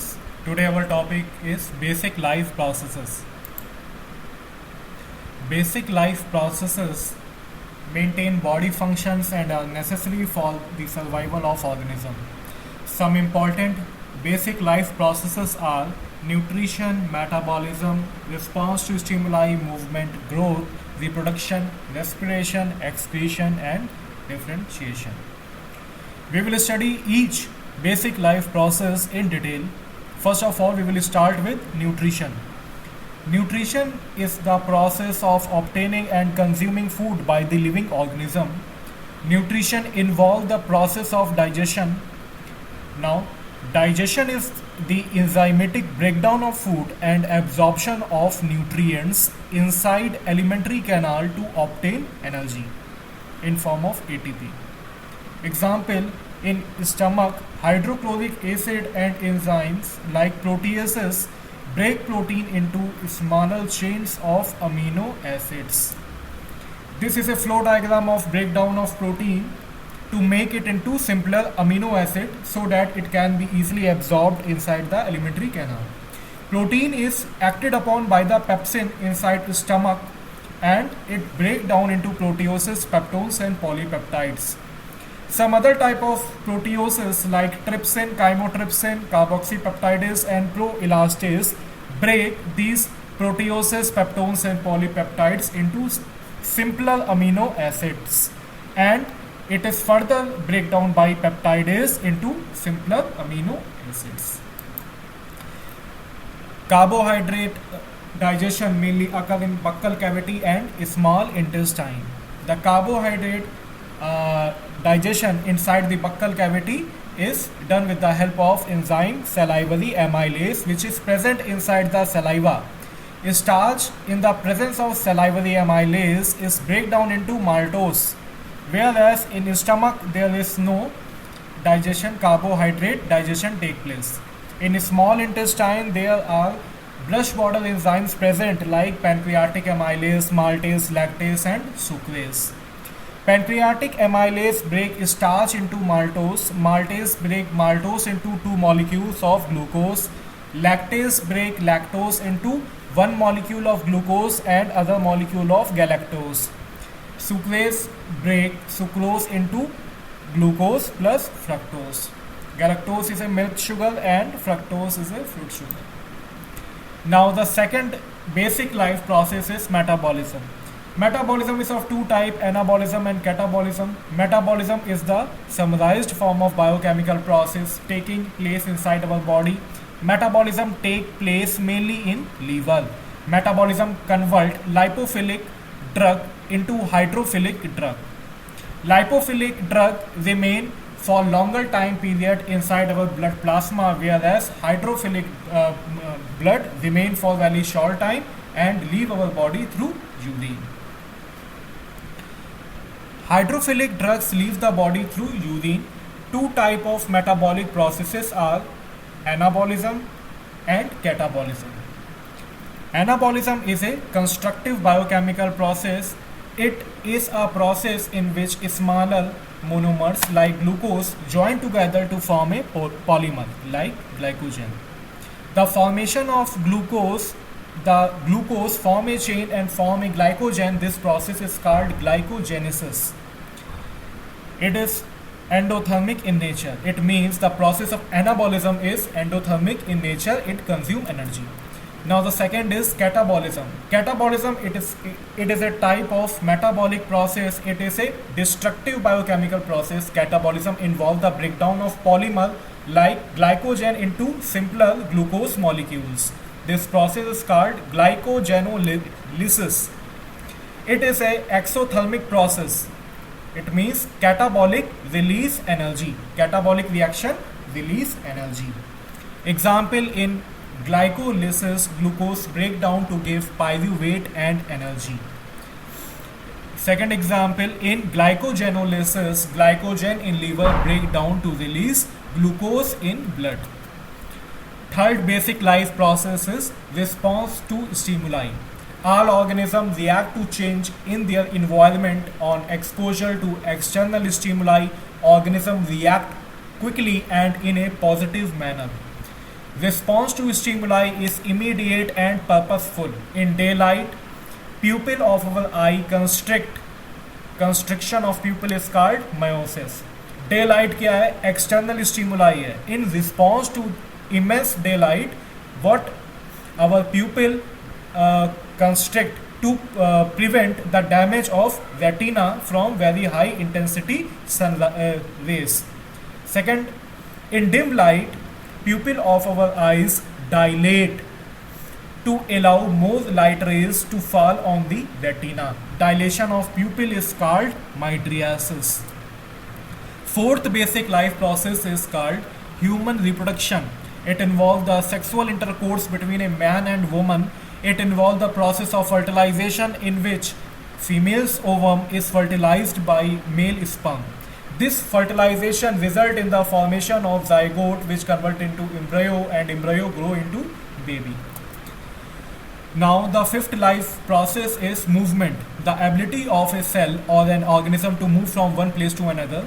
students. Today our topic is basic life processes. Basic life processes maintain body functions and are necessary for the survival of organism. Some important basic life processes are nutrition, metabolism, response to stimuli, movement, growth, reproduction, respiration, excretion, and differentiation. We will study each basic life process in detail. First of all, we will start with nutrition. Nutrition is the process of obtaining and consuming food by the living organism. Nutrition involves the process of digestion. Now, digestion is the enzymatic breakdown of food and absorption of nutrients inside alimentary canal to obtain energy in form of ATP. Example, in stomach, hydrochloric acid and enzymes like proteases break protein into smaller chains of amino acids. This is a flow diagram of breakdown of protein to make it into simpler amino acid so that it can be easily absorbed inside the alimentary canal. Protein is acted upon by the pepsin inside the stomach and it breaks down into proteoses, peptones and polypeptides. Some other type of proteoses like trypsin, chymotrypsin, carboxypeptidase and proelastase break these proteoses, peptones and polypeptides into simpler amino acids, and it is further breakdown by peptidase into simpler amino acids. Carbohydrate digestion mainly occurs in buccal cavity and small intestine. The carbohydrate digestion inside the buccal cavity is done with the help of enzyme salivary amylase, which is present inside the saliva. Starch in the presence of salivary amylase is break down into maltose, whereas in stomach there is no digestion, carbohydrate digestion take place. In small intestine there are brush border enzymes present like pancreatic amylase, maltase, lactase and sucrase. Pancreatic amylase break starch into maltose, maltase break maltose into two molecules of glucose, lactase break lactose into one molecule of glucose and other molecule of galactose. Sucrase break sucrose into glucose plus fructose. Galactose is a milk sugar and fructose is a fruit sugar. Now the second basic life process is metabolism. Metabolism is of two types, anabolism and catabolism. Metabolism is the summarized form of biochemical process taking place inside our body. Metabolism takes place mainly in liver. Metabolism converts lipophilic drug into hydrophilic drug. Lipophilic drug remain for longer time period inside our blood plasma, whereas hydrophilic blood remain for very short time and leave our body through urine. Hydrophilic drugs leave the body through urine. Two types of metabolic processes are anabolism and catabolism. Anabolism is a constructive biochemical process. It is a process in which smaller monomers like glucose join together to form a polymer like glycogen. The formation of glucose, the glucose form a chain and form a glycogen. This process is called glycogenesis. It is endothermic in nature. It means the process of anabolism is endothermic in nature. It consumes energy. Now the second is catabolism. Catabolism it is a type of metabolic process. It is a destructive biochemical process. Catabolism involves the breakdown of polymer like glycogen into simpler glucose molecules. This process is called glycogenolysis. It is a exothermic process. It means catabolic release energy. Catabolic reaction release energy. Example, in glycolysis, glucose break down to give pyruvate and energy. Second example, in glycogenolysis, glycogen in liver break down to release glucose in blood. Third basic life process is response to stimuli. All organisms react to change in their environment on exposure to external stimuli. Organisms react quickly and in a positive manner. Response to stimuli is immediate and purposeful. In daylight, pupil of our eye constrict. Constriction of pupil is called meiosis. Daylight क्या है? External stimuli है. In response to immense daylight, what our pupil constrict to prevent the damage of retina from very high intensity sun rays. Second, in dim light, pupil of our eyes dilate to allow more light rays to fall on the retina. Dilation of pupil is called mydriasis. Fourth basic life process is called human reproduction. It involves the sexual intercourse between a man and woman. It involves the process of fertilization in which female's ovum is fertilized by male sperm. This fertilization results in the formation of zygote which convert into embryo and embryo grow into baby. Now the fifth life process is movement. The ability of a cell or an organism to move from one place to another.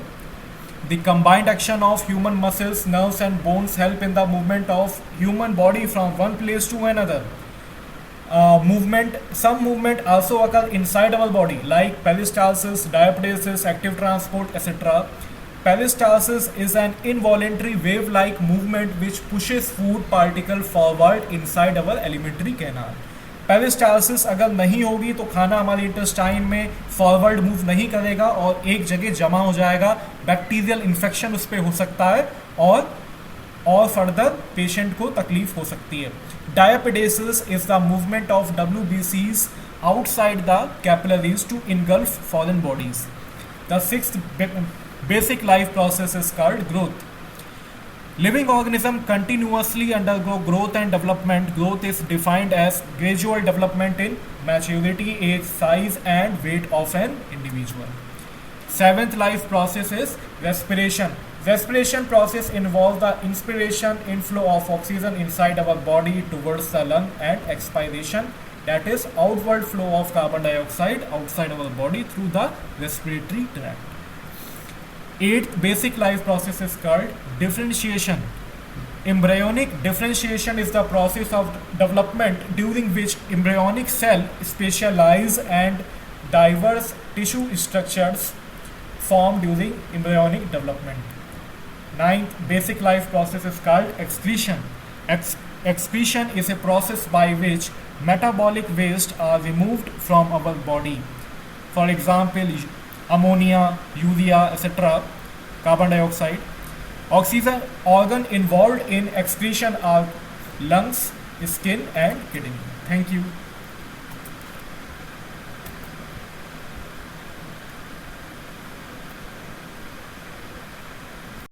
The combined action of human muscles, nerves and bones help in the movement of human body from one place to another. Some movement also occur inside our body like peristalsis, diaperesis, active transport, etc. Peristalsis is an involuntary wave-like movement which pushes food particle forward inside our alimentary canal. Peristalsis अगर नहीं होगी तो खाना हमारे intestine में forward move नहीं करेगा और एक जगह जमा हो जाएगा, बैक्टीरियल इन्फेक्शन उस पर हो सकता है और फर्दर पेशेंट को तकलीफ हो सकती है. Diapedesis is the movement of WBCs outside the capillaries to engulf foreign bodies. The sixth basic life process is called growth. Living organisms continuously undergo growth and development. Growth is defined as gradual development in maturity, age, size and weight of an individual. Seventh life process is respiration. Respiration process involves the inspiration, inflow of oxygen inside our body towards the lung, and expiration, that is outward flow of carbon dioxide outside our body through the respiratory tract. Eighth basic life process is called differentiation. Embryonic differentiation is the process of development during which embryonic cell specialize and diverse tissue structures form during embryonic development. Ninth basic life process is called excretion. Excretion is a process by which metabolic waste are removed from our body. For example, ammonia, urea, etc., carbon dioxide. Oxygen organ involved in excretion are lungs, skin and kidney. Thank you.